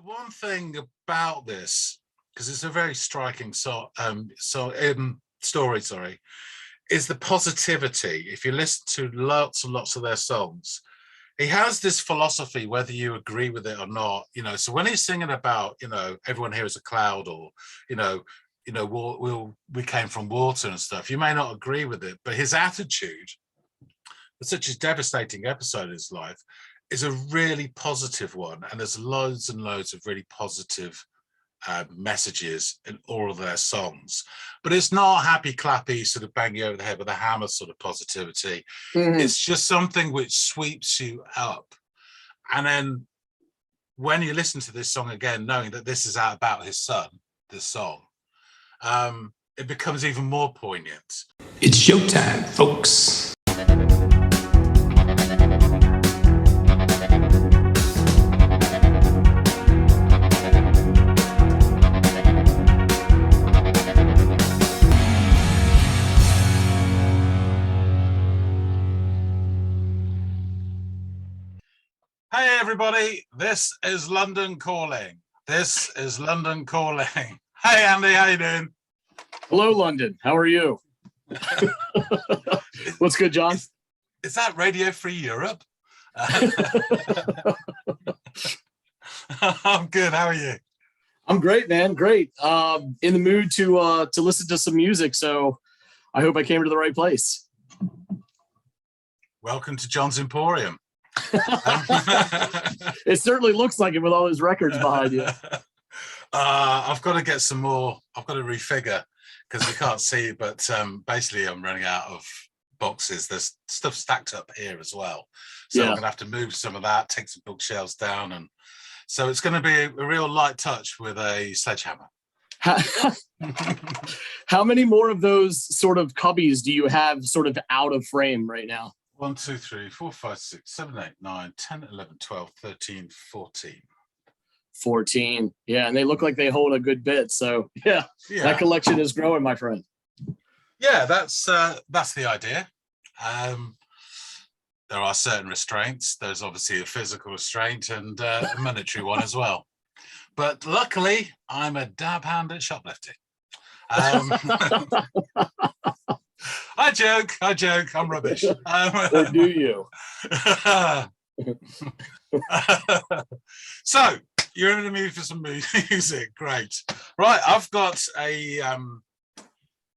One thing about this, because it's a very striking story, sorry, is the positivity. If you listen to lots and lots of their songs, he has this philosophy, whether you agree with it or not. So when he's singing about, everyone here is a cloud, or you know, we came from water and stuff, you may not agree with it, but his attitude, such a devastating episode in his life, is a really positive one, and there's loads and loads of really positive messages in all of their songs. But it's not happy clappy, sort of bang you over the head with a hammer sort of positivity. It's just something which sweeps you up. And then when you listen to this song again, knowing that this is about his son, this song, it becomes even more poignant. It's showtime, folks. Hey everybody, this is London Calling. This is London Calling. Hey Andy, how you doing? Hello London, how are you? What's good, John? Is that Radio Free Europe? I'm good, how are you? I'm great, man, great. In the mood to listen to some music, so I hope I came to the right place. Welcome to John's Emporium. It certainly looks like it with all those records behind you. I've got to get some more. I've got to refigure because you can't see, but basically I'm running out of boxes. There's stuff stacked up here as well, so I'm gonna have to move some of that, take some bookshelves down, and so it's going to be a real light touch with a sledgehammer. How many more of those sort of cubbies do you have sort of out of frame right now? 1, 2, 3, 4, 5, 6, 7, 8, 9, 10, 11, 12, 13, 14. 14. Yeah, and they look like they hold a good bit. So yeah. That collection is growing, my friend. Yeah, that's the idea. There are certain restraints. There's obviously a physical restraint and a monetary one as well. But luckily, I'm a dab hand at shoplifting. I joke, I'm rubbish. Or do you? So, you're in the mood for some music, great. Right, I've got a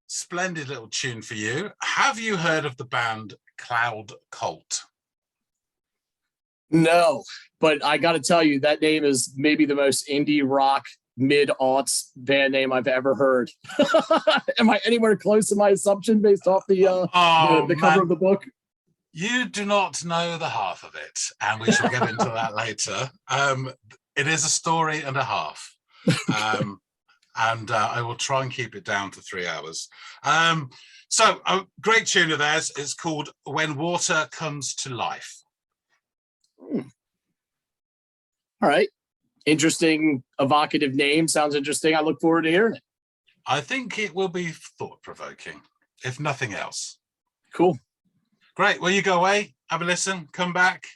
splendid little tune for you. Have you heard of the band Cloud Cult? No, but I got to tell you, that name is maybe the most indie rock mid-aughts band name I've ever heard. Am I anywhere close to my assumption based off the cover of the book? You do not know the half of it, and we shall get into that later. It is a story and a half, and I will try and keep it down to 3 hours. So a great tune of theirs is called When Water Comes to Life. All right. Interesting, evocative name. Sounds interesting. I look forward to hearing it. I think it will be thought-provoking, if nothing else. Cool. Great. Well, you go away, have a listen, come back.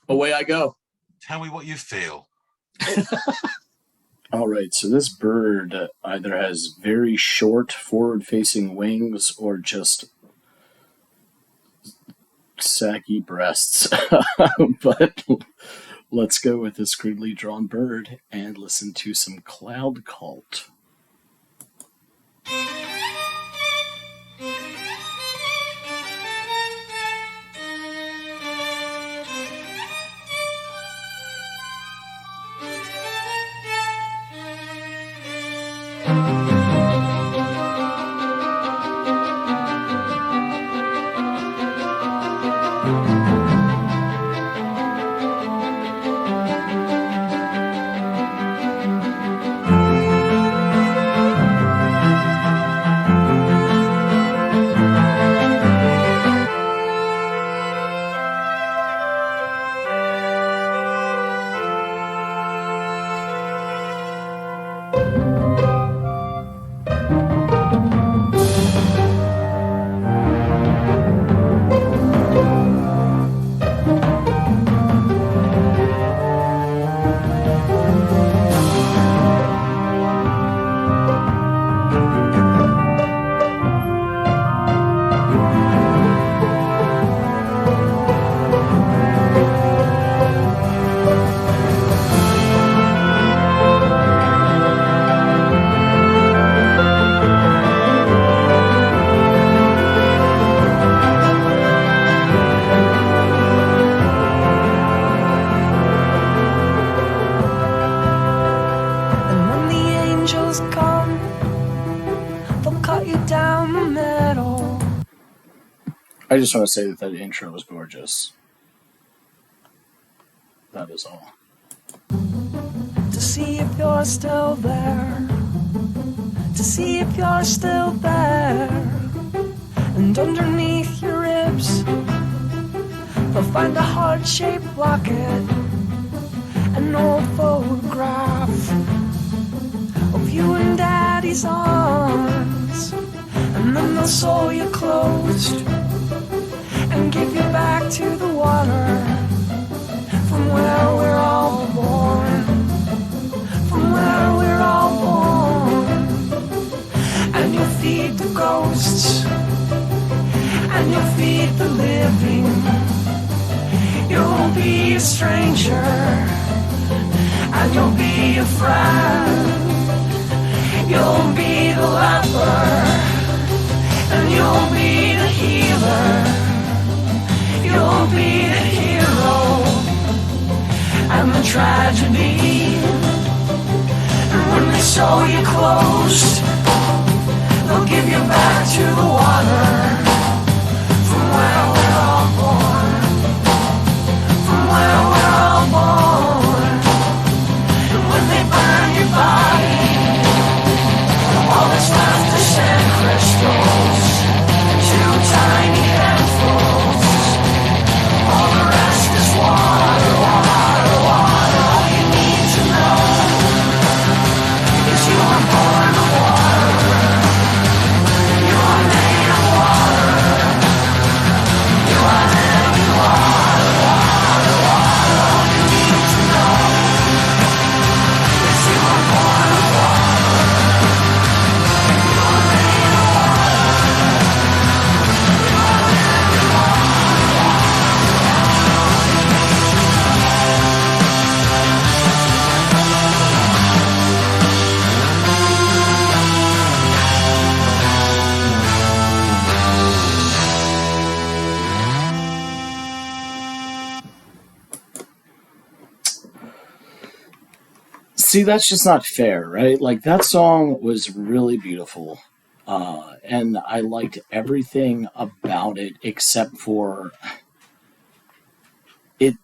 Away I go. Tell me what you feel. All right. So this bird either has very short forward-facing wings or just saggy breasts. But let's go with this crudely drawn bird and listen to some Cloud Cult. I just want to say that that intro was gorgeous. That is all. To see if you're still there, to see if you're still there, and underneath your ribs they'll find a heart-shaped locket, an old photograph of you in Daddy's arms, and then they'll sew you closed and give you back to the water from where we're all born, from where we're all born. And you'll feed the ghosts, and you'll feed the living. You'll be a stranger, and you'll be a friend. You'll be the leper, and you'll be the healer. You'll be the hero and the tragedy. And when they sew you closed, they'll give you back to the water from where we're all born, from where we're all born. And when they burn your body, all that's left is sand crystals, two tiny handfuls. All the rest is water, water, water. All you need to know is you were born of water. You are made of water. You are living water, water, water. All you need to know is you were born of water. You are made of water. You are living water. See, that's just not fair, right? Like, that song was really beautiful. And I liked everything about it except for it.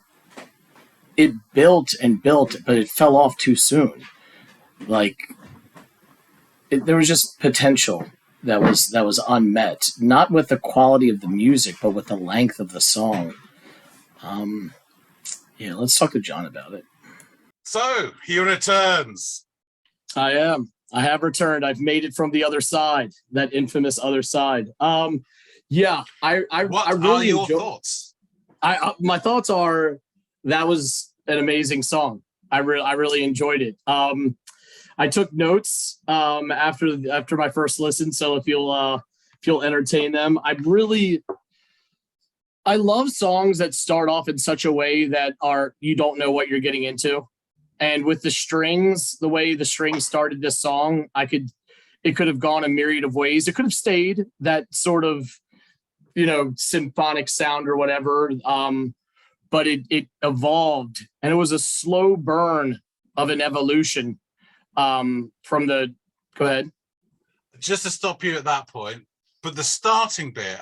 It built and built, but it fell off too soon. Like, there was just potential that was unmet, not with the quality of the music, but with the length of the song. Yeah, let's talk to John about it. So he returns. I have returned. I've made it from the other side, that infamous other side. Yeah, I What really are your enjoy- thoughts? my thoughts are that was an amazing song. I really enjoyed it. I took notes after my first listen, so if you'll entertain them, I love songs that start off in such a way that you don't know what you're getting into. And with the strings, the way the strings started this song, it could have gone a myriad of ways. It could have stayed that sort of, symphonic sound or whatever. But it evolved, and it was a slow burn of an evolution from the. Go ahead. Just to stop you at that point, but the starting bit,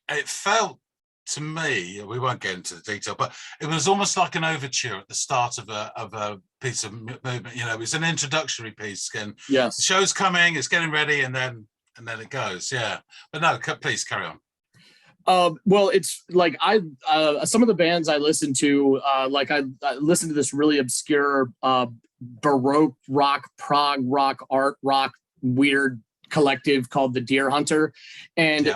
it felt to me, we won't get into the detail, but it was almost like an overture at the start of a piece of movement. It was an introductory piece. And Yes. the show's coming, it's getting ready, and then it goes. Yeah, but no, please carry on. Well, it's like some of the bands I listen to, I listen to this really obscure Baroque rock, prog rock, art rock, weird collective called the Deer Hunter, and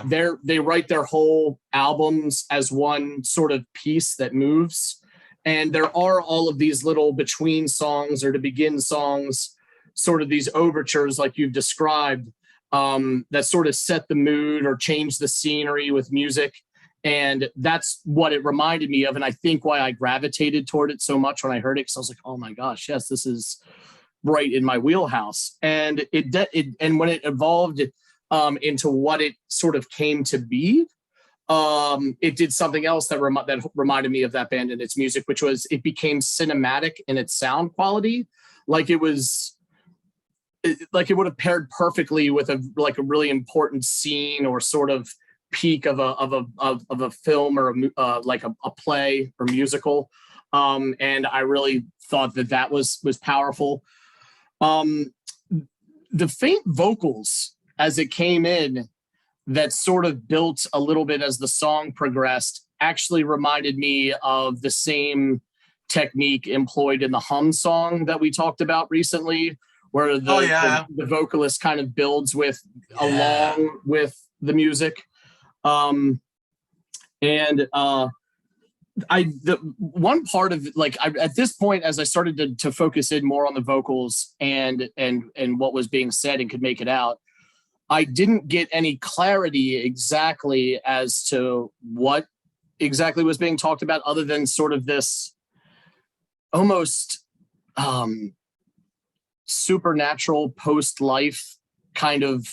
they write their whole albums as one sort of piece that moves. And there are all of these little between songs or to begin songs, sort of these overtures like you've described, that sort of set the mood or change the scenery with music. And that's what it reminded me of. And I think why I gravitated toward it so much when I heard it, because I was like, oh my gosh, yes, this is right in my wheelhouse. And and when it evolved into what it sort of came to be, it did something else that reminded me of that band and its music, which was it became cinematic in its sound quality. Like it would have paired perfectly with a really important scene or sort of peak of a film or like a play or musical. And I really thought that was powerful. The faint vocals as it came in that sort of built a little bit as the song progressed actually reminded me of the same technique employed in the Hum song that we talked about recently, where the vocalist kind of builds with along with the music. The one part of like at this point, as I started to focus in more on the vocals and what was being said and could make it out, I didn't get any clarity exactly as to what exactly was being talked about, other than sort of this almost supernatural post-life kind of,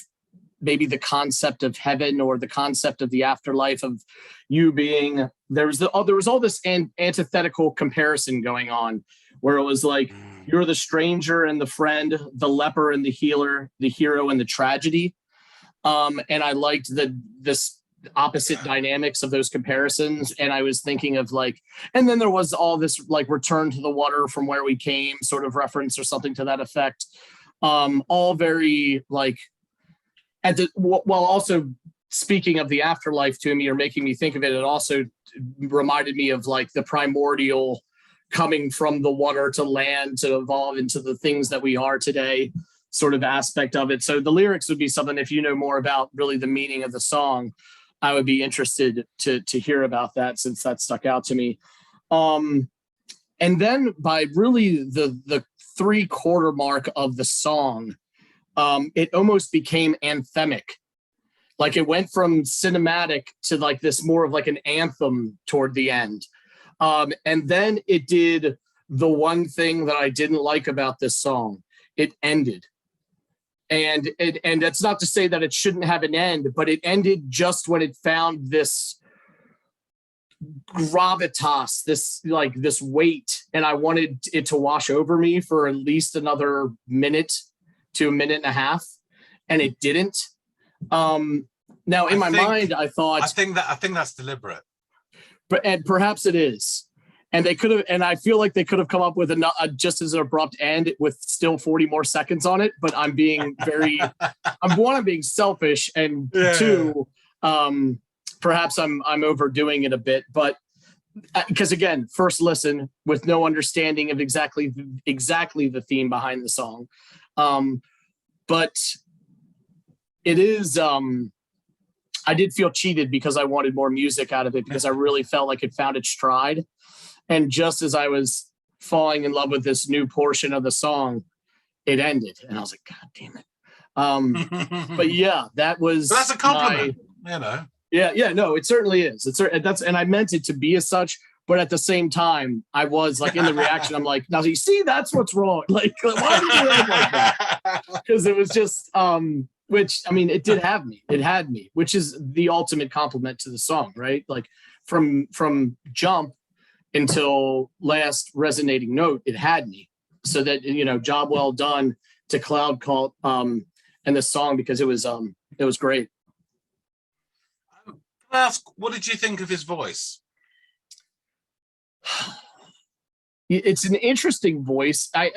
maybe the concept of heaven or the concept of the afterlife, of you being there was all this antithetical comparison going on, where it was like you're the stranger and the friend, the leper and the healer, the hero and the tragedy. And I liked this opposite dynamics of those comparisons. And I was thinking of like, and then there was all this like return to the water from where we came sort of reference or something to that effect. All very like, while also speaking of the afterlife to me or making me think of it, it also reminded me of like the primordial coming from the water to land to evolve into the things that we are today sort of aspect of it. So the lyrics would be something, if you know more about really the meaning of the song, I would be interested to hear about that, since that stuck out to me. And then by really the 3/4 mark of the song, it almost became anthemic. Like it went from cinematic to like this more of like an anthem toward the end. And then it did the one thing that I didn't like about this song. It ended. And that's not to say that it shouldn't have an end, but it ended just when it found this gravitas, this weight, and I wanted it to wash over me for at least another minute to a minute and a half, and it didn't. Now in my mind, I thought, I think that's deliberate, and perhaps it is. And they could have, and I feel like they could have come up with a just as abrupt end with still 40 more seconds on it. But I'm being I'm being selfish, and two, perhaps I'm overdoing it a bit. But because again, first listen with no understanding of exactly the theme behind the song, but it is. I did feel cheated because I wanted more music out of it, because I really felt like it found its stride. And just as I was falling in love with this new portion of the song, it ended. And I was like, God damn it. But yeah, that was. But that's a compliment, you know. Yeah, no, it certainly is. And I meant it to be as such, but at the same time, I was like in the reaction, I'm like, now you see, that's what's wrong. Like, why are you doing like that? Because it was just, which, I mean, it did have me. It had me, which is the ultimate compliment to the song, right? Like from jump until last resonating note, it had me. So that, you know, job well done to Cloud Cult and the song, because it was great. Can I ask, what did you think of his voice? It's an interesting voice. I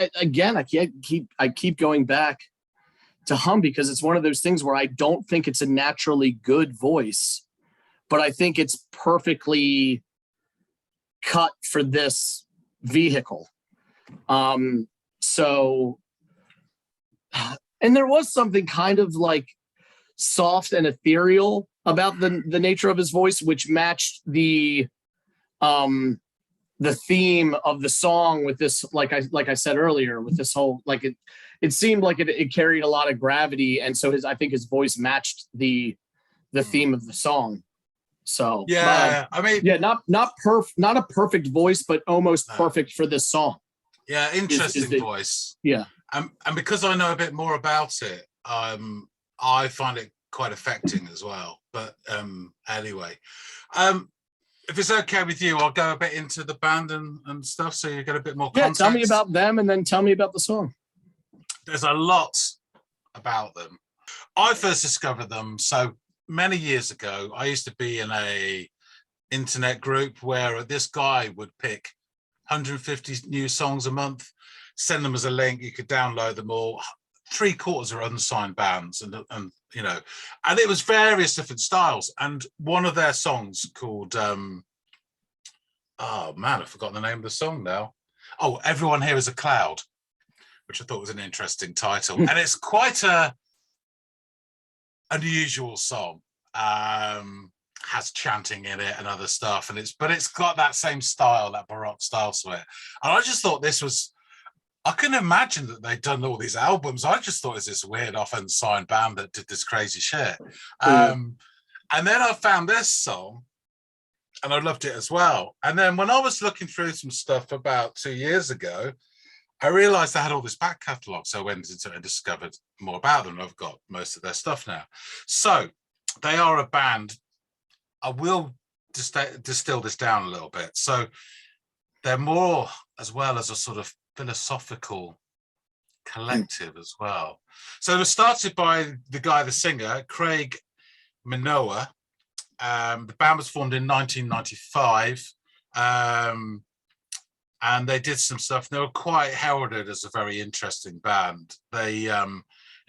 keep going back to Hum, because it's one of those things where I don't think it's a naturally good voice, but I think it's perfectly cut for this vehicle. So, and there was something kind of like soft and ethereal about the nature of his voice, which matched the theme of the song with this, like I said earlier, with this whole, like it seemed like it carried a lot of gravity, and so I think his voice matched the theme of the song. So I mean, yeah, not a perfect voice, but almost perfect for this song. Yeah, interesting voice. Yeah, and because I know a bit more about it, I find it quite affecting as well. But anyway, if it's okay with you, I'll go a bit into the band and stuff, so you get a bit more context. Yeah, tell me about them, and then tell me about the song. There's a lot about them. I first discovered them, so many years ago, I used to be in a internet group where this guy would pick 150 new songs a month, send them as a link. You could download them all. 3/4 are unsigned bands, and it was various different styles. And one of their songs called oh man, I've forgotten the name of the song now. Oh, Everyone Here Is a Cloud, which I thought was an interesting title. And it's quite a unusual song. Has chanting in it and other stuff, and it's got that same style, that Baroque style to it. And I just thought I couldn't imagine that they'd done all these albums. I just thought it was this weird off unsigned band that did this crazy shit. And then I found this song and I loved it as well. And then when I was looking through some stuff about 2 years ago, I realized I had all this back catalogue. So I went into it and discovered more about them. I've got most of their stuff now. So they are a band. I will distill this down a little bit. So they're more as well as a sort of philosophical collective as well. So it was started by the singer, Craig Minowa. The band was formed in 1995. And they did some stuff. They were quite heralded as a very interesting band. They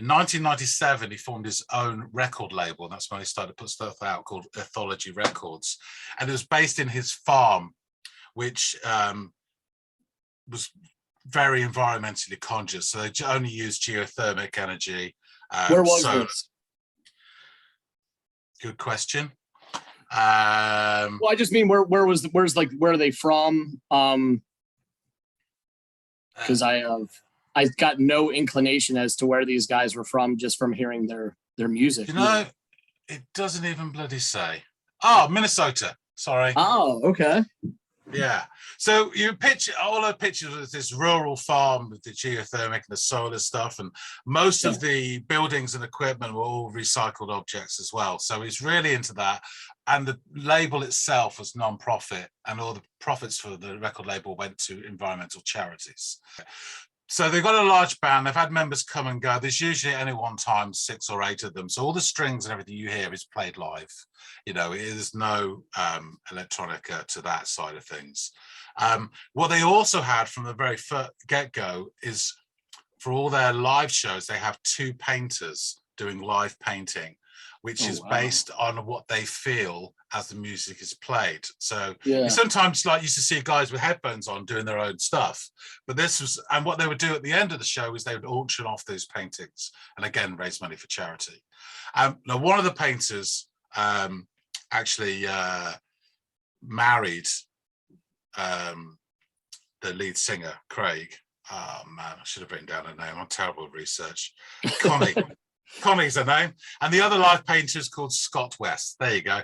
in 1997, he formed his own record label. And that's when he started to put stuff out called Ethology Records. And it was based in his farm, which was very environmentally conscious. So they only used geothermic energy. Where was this? Good question. Well, I just mean where are they from? Because I got no inclination as to where these guys were from just from hearing their music. It doesn't even bloody say. Oh, Minnesota. Sorry. Oh, okay. Yeah. So you picture all I pictured was this rural farm with the geothermic and the solar stuff, and most of the buildings and equipment were all recycled objects as well. So he's really into that. And the label itself was non-profit, and all the profits for the record label went to environmental charities. So they've got a large band. They've had members come and go. There's usually at any one time 6 or 8 of them. So all the strings and everything you hear is played live. There's no electronica to that side of things. What they also had from the very get-go is for all their live shows, they have 2 painters doing live painting, which is based on what they feel as the music is played. So you sometimes used to see guys with headphones on doing their own stuff, but and what they would do at the end of the show is they would auction off those paintings and again, raise money for charity. Now, one of the painters actually married the lead singer, Craig. Oh man, I should have written down her name. I'm terrible at research. Connie. Connie's her name, and the other live painter is called Scott West. There you go.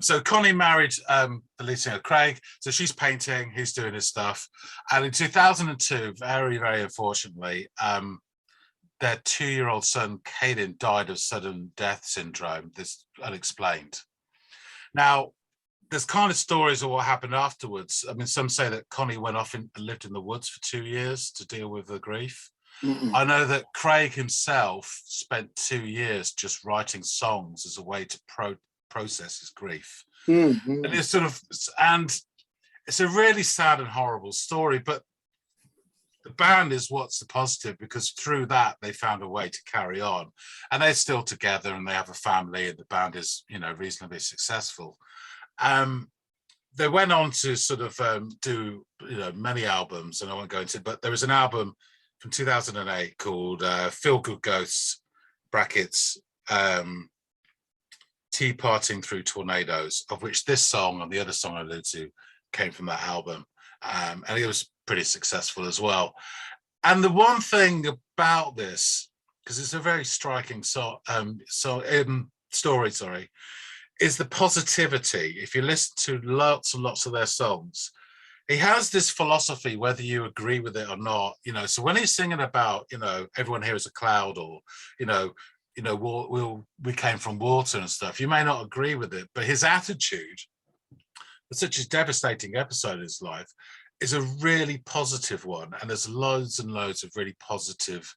So Connie married the lead singer Craig, so she's painting, he's doing his stuff. And in 2002, very, very unfortunately, their 2-year-old son Caden died of sudden death syndrome. This unexplained. Now, there's kind of stories of what happened afterwards. I mean, some say that Connie went off and lived in the woods for 2 years to deal with the grief. I know that Craig himself spent 2 years just writing songs as a way to process his grief. And it's it's a really sad and horrible story, but the band is what's the positive, because through that they found a way to carry on, and they're still together and they have a family, and the band is, reasonably successful. They went on to sort of do, many albums, and I won't go into it, but there was an album from 2008 called Feel Good Ghosts, brackets, Tea Parting Through Tornadoes, of which this song and the other song I alluded to came from that album. And it was pretty successful as well. And the one thing about this, because it's a very striking story, is the positivity. If you listen to lots and lots of their songs, he has this philosophy, whether you agree with it or not. So when he's singing about, everyone here is a cloud, or, we came from water and stuff, you may not agree with it, but his attitude, for such a devastating episode in his life, is a really positive one. And there's loads and loads of really positive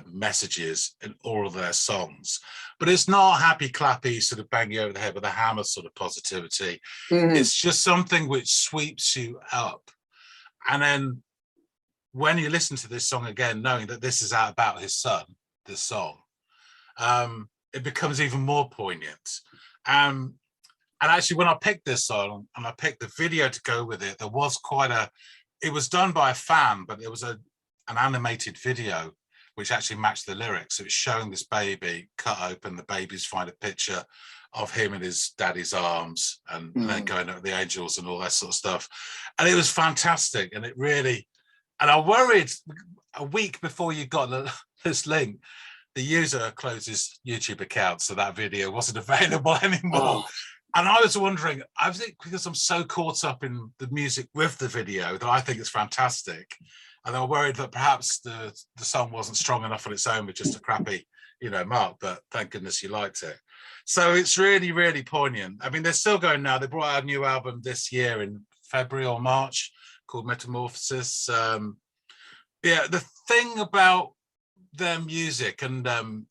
messages in all of their songs, but it's not happy clappy sort of bang you over the head with a hammer sort of positivity. It's just something which sweeps you up. And then when you listen to this song again, knowing that this is about his son, this song, it becomes even more poignant. And actually, when I picked this song and I picked the video to go with it, there was it was done by a fan, but it was an animated video which actually matched the lyrics. It was showing this baby cut open, the baby's find a picture of him in his daddy's arms and then going up with the angels and all that sort of stuff. And it was fantastic. And I worried a week before you got this link, the user closed his YouTube account, so that video wasn't available anymore. And I was wondering, I think because I'm so caught up in the music with the video that I think it's fantastic. And I worried that perhaps the song wasn't strong enough on its own with just a crappy, mark, but thank goodness you liked it. So it's really, really poignant. I mean, they're still going now. They brought out a new album this year in February or March called Metamorphosis. The thing about their music, and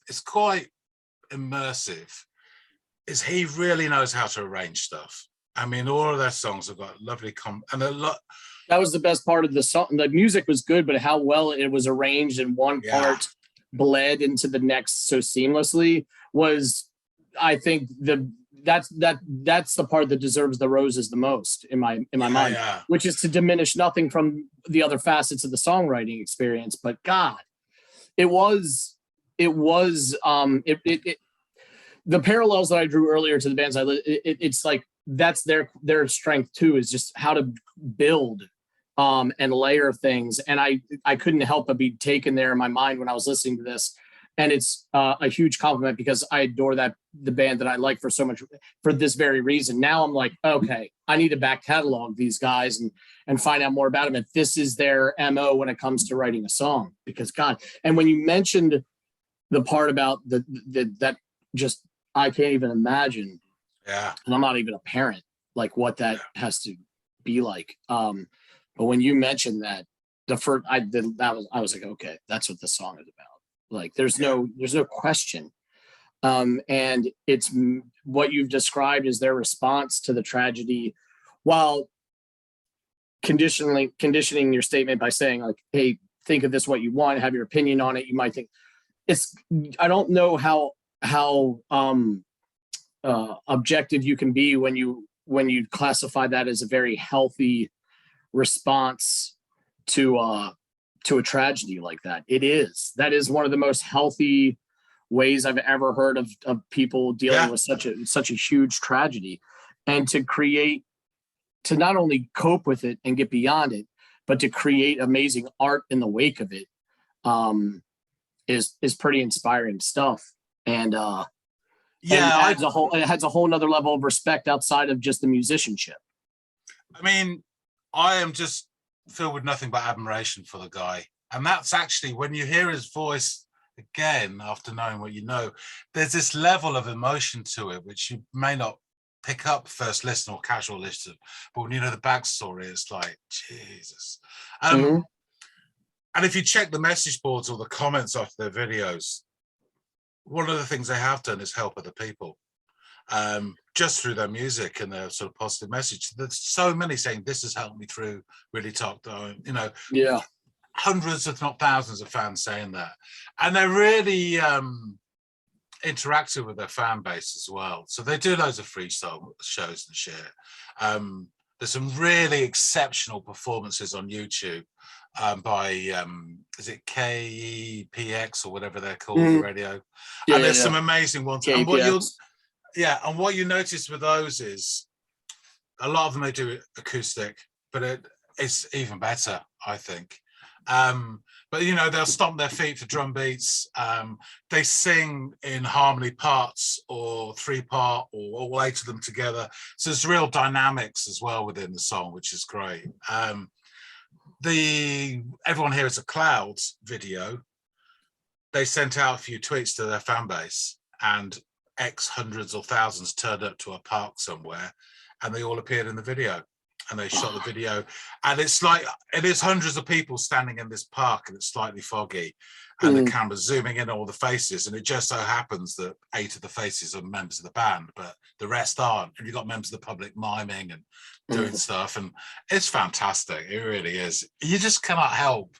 it's quite immersive, is he really knows how to arrange stuff. I mean, all of their songs have got lovely and a lot. That was the best part of the song. The music was good, but how well it was arranged and one part bled into the next so seamlessly was, I think, that's the part that deserves the roses the most in my mind, which is to diminish nothing from the other facets of the songwriting experience. But God, the parallels that I drew earlier to the bands it's like that's their strength too, is just how to build and layer things. And I couldn't help but be taken there in my mind when I was listening to this. And it's a huge compliment because I adore the band that I like for so much for this very reason. Now I'm like, okay, I need to back catalog these guys and find out more about them. If this is their MO when it comes to writing a song, because God, and when you mentioned the part about that just, I can't even imagine. Yeah. And I'm not even a parent, like what that has to be like. But when you mentioned that, I was like, okay, that's what the song is about. Like there's no question. And it's what you've described as their response to the tragedy, while conditioning your statement by saying like, hey, think of this what you want, have your opinion on it. You might think I don't know how objective you can be when you classify that as a very healthy response to a tragedy like that. That is one of the most healthy ways I've ever heard of people dealing with such a huge tragedy, and to not only cope with it and get beyond it, but to create amazing art in the wake of it is pretty inspiring stuff. And it adds a whole nother level of respect outside of just the musicianship. I mean, I am just filled with nothing but admiration for the guy. And that's actually, when you hear his voice again, after knowing what you know, there's this level of emotion to it, which you may not pick up first listen or casual listen. But when you know the backstory, it's like, Jesus. And if you check the message boards or the comments off their videos, one of the things they have done is help other people. Just through their music and their sort of positive message. There's so many saying this has helped me through really tough time, hundreds if not thousands of fans saying that, and they're really interactive with their fan base as well. So they do loads of free shows and shit. There's some really exceptional performances on YouTube by is it KEPX or whatever they're called, the radio, and there's some amazing ones. And what you notice with those is a lot of them, they do acoustic, but it's even better, I think. But they'll stomp their feet for drum beats. They sing in harmony parts or 3-part or all 8 of them together. So there's real dynamics as well within the song, which is great. Everyone Here Is a Cloud video, they sent out a few tweets to their fan base, and hundreds or thousands turned up to a park somewhere, and they all appeared in the video, and they shot the video. And it's like, it is hundreds of people standing in this park, and it's slightly foggy, and the camera's zooming in on all the faces, and it just so happens that 8 of the faces are members of the band, but the rest aren't. And you've got members of the public miming and doing stuff, and it's fantastic. It really is. You just cannot help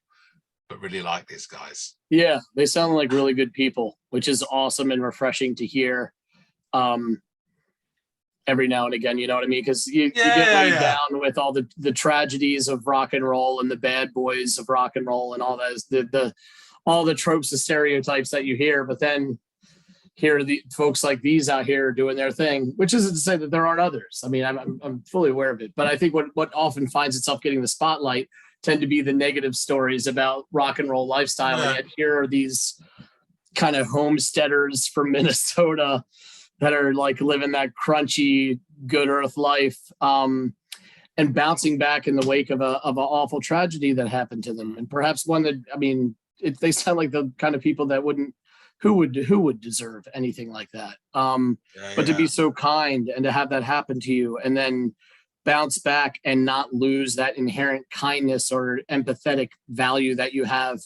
but really like these guys. Yeah, they sound like really good people, which is awesome and refreshing to hear. Every now and again, you know what I mean? Because you get laid down with all the tragedies of rock and roll and the bad boys of rock and roll and all that, all the tropes and stereotypes that you hear, but then hear the folks like these out here doing their thing, which isn't to say that there aren't others. I mean, I'm fully aware of it, but I think what often finds itself getting the spotlight tend to be the negative stories about rock and roll lifestyle. And yet here are these kind of homesteaders from Minnesota that are like living that crunchy, good earth life, and bouncing back in the wake of an awful tragedy that happened to them. And perhaps one that, I mean, they sound like the kind of people that who would deserve anything like that. But to be so kind and to have that happen to you and then bounce back and not lose that inherent kindness or empathetic value that you have,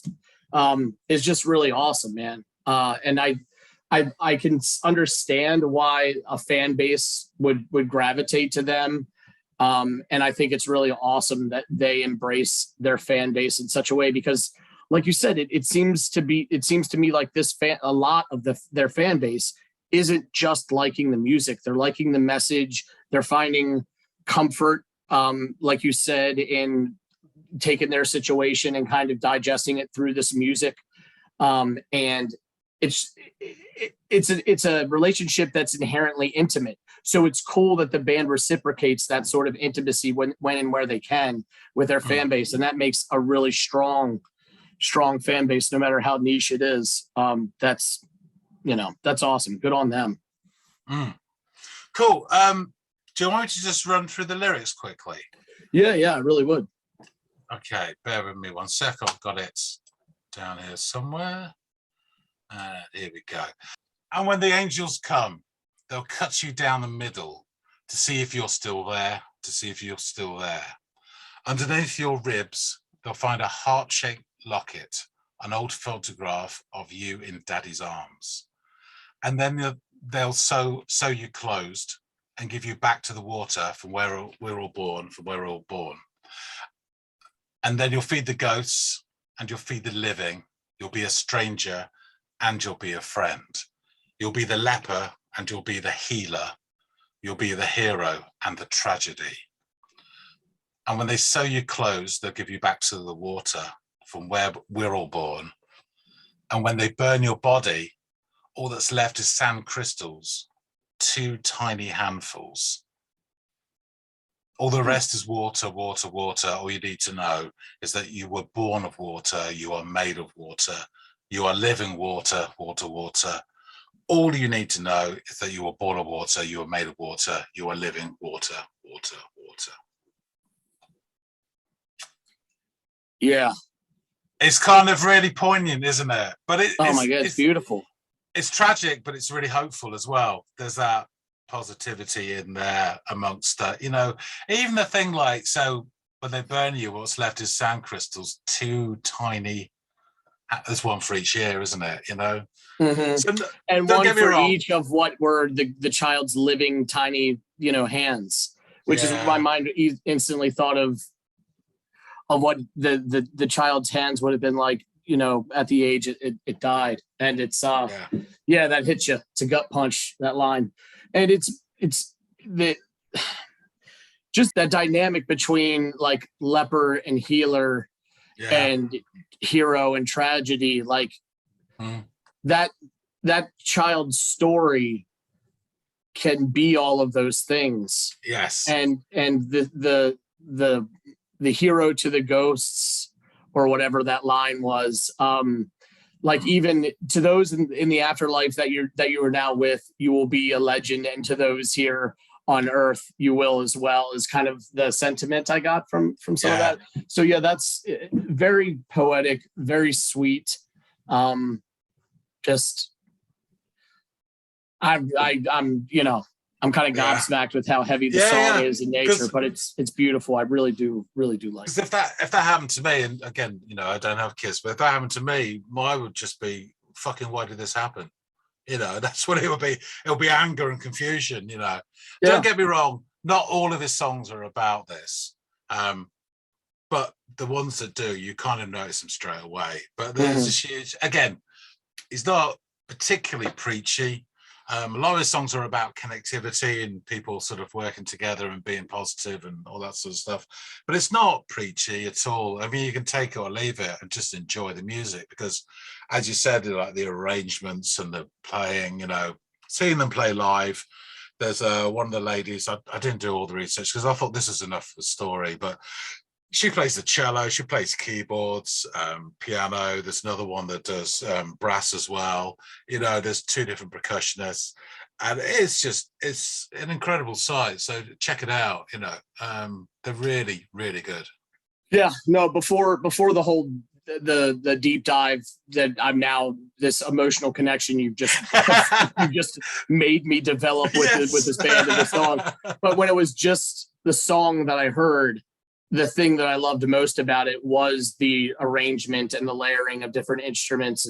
is just really awesome, man. And I can understand why a fan base would gravitate to them. And I think it's really awesome that they embrace their fan base in such a way, because like you said, it seems to me like a lot of their fan base isn't just liking the music. They're liking the message. They're finding comfort, like you said, in taking their situation and kind of digesting it through this music. And it's a relationship that's inherently intimate. So it's cool that the band reciprocates that sort of intimacy when and where they can with their fan base. And that makes a really strong fan base, no matter how niche it is. That's awesome. Good on them. Cool. Do you want me to just run through the lyrics quickly? Yeah, I really would. Okay, bear with me 1 sec. I've got it down here somewhere. Here we go. And when the angels come, they'll cut you down the middle to see if you're still there, Underneath your ribs, they'll find a heart-shaped locket, an old photograph of you in daddy's arms. And then they'll sew you closed and give you back to the water from where we're all born, And then you'll feed the ghosts and you'll feed the living. You'll be a stranger and you'll be a friend. You'll be the leper and you'll be the healer. You'll be the hero and the tragedy. And when they sew you closed, they'll give you back to the water from where we're all born. And when they burn your body, all that's left is sand crystals, 2 tiny handfuls. All the rest is water, water, water. All you need to know is that you were born of water, you are made of water, you are living water, water, water. All you need to know is that you were born of water, you are made of water, you are living water, water, water. Yeah. It's kind of really poignant, isn't it? But it's beautiful. It's tragic, but it's really hopeful as well. There's that positivity in there amongst that, even the thing like, so when they burn you, what's left is sand crystals, 2 tiny, there's one for each ear, isn't it? Mm-hmm. So, and one for each of what were the child's living tiny, hands, which is what my mind instantly thought of what the child's hands would have been like, at the age it died. And it's that hits you. It's a gut punch, that line. And it's just that dynamic between like leper and healer and hero and tragedy, like that child's story can be all of those things. Yes. And the hero to the ghosts, or whatever that line was, like even to those in the afterlife that you are now with, you will be a legend, and to those here on earth you will as well, is kind of the sentiment I got from some of that. So that's very poetic, very sweet. I'm I'm kind of Yeah. gobsmacked with how heavy the Yeah, song yeah. is in nature, 'Cause- but it's beautiful. I really do like Because it. if that happened to me, and again, you know, I don't have kids, but if that happened to me, mine would just be fucking, why did this happen? You know, that's what it would be. It'll be anger and confusion. You know, Yeah. don't get me wrong. Not all of his songs are about this, but the ones that do, you kind of notice them straight away. But there's this huge. Again, he's not particularly preachy. A lot of his songs are about connectivity and people sort of working together and being positive and all that sort of stuff. But it's not preachy at all. I mean, you can take it or leave it and just enjoy the music because, as you said, like the arrangements and the playing, you know, seeing them play live. There's one of the ladies, I didn't do all the research because I thought this was enough of a story, but she plays the cello, she plays keyboards, piano. There's another one that does brass as well. You know, there's two different percussionists, and it's an incredible sight. So check it out. You know, they're really, really good. Yeah, no, before the whole the deep dive that I'm now, this emotional connection you've just made me develop with with this band and this song. But when it was just the song that I heard, the thing that I loved most about it was the arrangement and the layering of different instruments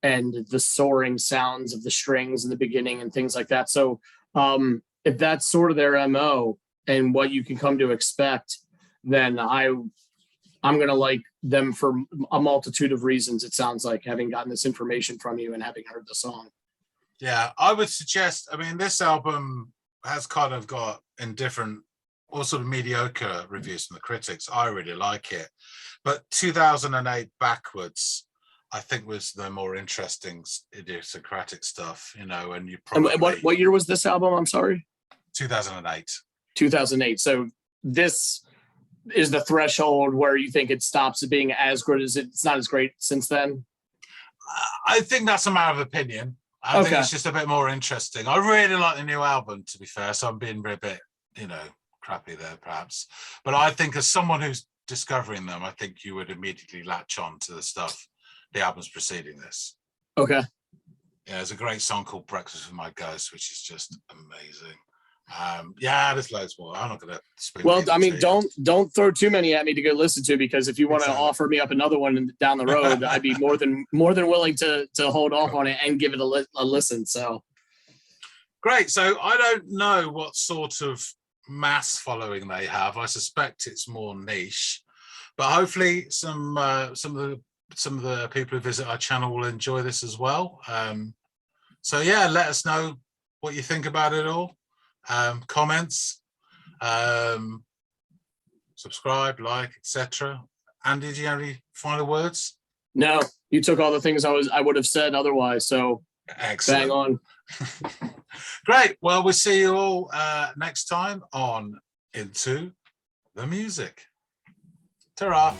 and the soaring sounds of the strings in the beginning and things like that. So if that's sort of their MO and what you can come to expect, then I'm going to like them for a multitude of reasons. It sounds like, having gotten this information from you and having heard the song. Yeah, I would suggest, I mean, this album has kind of got indifferent or sort of mediocre reviews from the critics. I really like it. But 2008 backwards, I think, was the more interesting idiosyncratic stuff, you know, and you probably... And what year was this album? I'm sorry? 2008. 2008. So this is the threshold where you think it stops being as good as it's not as great since then? I think that's a matter of opinion. I think it's just a bit more interesting. I really like the new album, to be fair, so I'm being a bit, you know, crappy there perhaps. But I think as someone who's discovering them, I think you would immediately latch on to the stuff, the albums preceding this. Okay. Yeah, there's a great song called Breakfast with My Ghost, which is just amazing. Yeah, there's loads more. I'm not gonna well, I mean, don't throw too many at me to go listen to, because if you want to offer me up another one down the road, I'd be more than willing to hold off on it and give it a listen. So great. So I don't know what sort of mass following they have. I suspect it's more niche, but hopefully some of the people who visit our channel will enjoy this as well. So yeah, let us know what you think about it all. Comments, subscribe, like, etc. Andy, do you have any final words? No, you took all the things I would have said otherwise. So excellent. bang on. Great. Well, we'll see you all next time on Into the Music. Ta-ra.